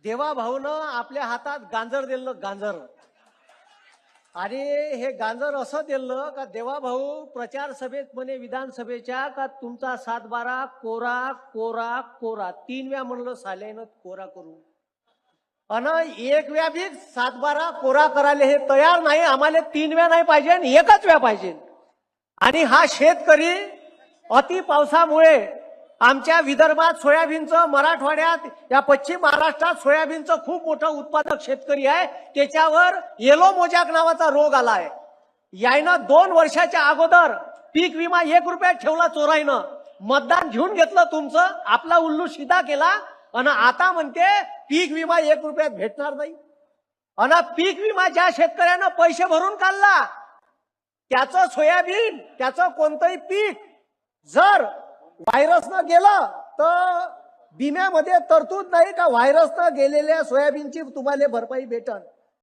देवा भाऊनं आपल्या हातात गांजर दिलं, गांजर. आणि हे गांजर असं दिलं का देवा भाऊ प्रचार सभेत म्हणे विधानसभेच्या का तुमचा 7-12 कोरा कोरा कोरा 3 वेळा म्हणलं साल्यानं कोरा करू. अन 1 वेळा बी 7-12 कोरा करायला हे तयार नाही. आम्हाला 3 वेळा नाही पाहिजे, 1च वेळा पाहिजे. आणि हा शेतकरी अति पावसामुळे आमच्या विदर्भात सोयाबीनचं, मराठवाड्यात या पश्चिम महाराष्ट्रात सोयाबीनचं खूप मोठं उत्पादक शेतकरी आहे. त्याच्यावर येलो मोजॅक नावाचा रोग आलाय. यायनं 2 वर्षाच्या अगोदर पीक विमा 1 रुपयात ठेवला चोराईनं. मतदान घेऊन घेतलं तुमचं, आपला उल्लू सीधा केला आणि आता म्हणते पीक विमा 1 रुपयात भेटणार नाही. आणि पीक विमा ज्या शेतकऱ्यानं पैसे भरून काढला त्याचं सोयाबीन, त्याचं कोणतंही पीक जर व्हायरसनं गेलं तर विम्यामध्ये तरतूद नाही का व्हायरसनं गेलेल्या सोयाबीनची तुम्हाला भरपाई भेटन.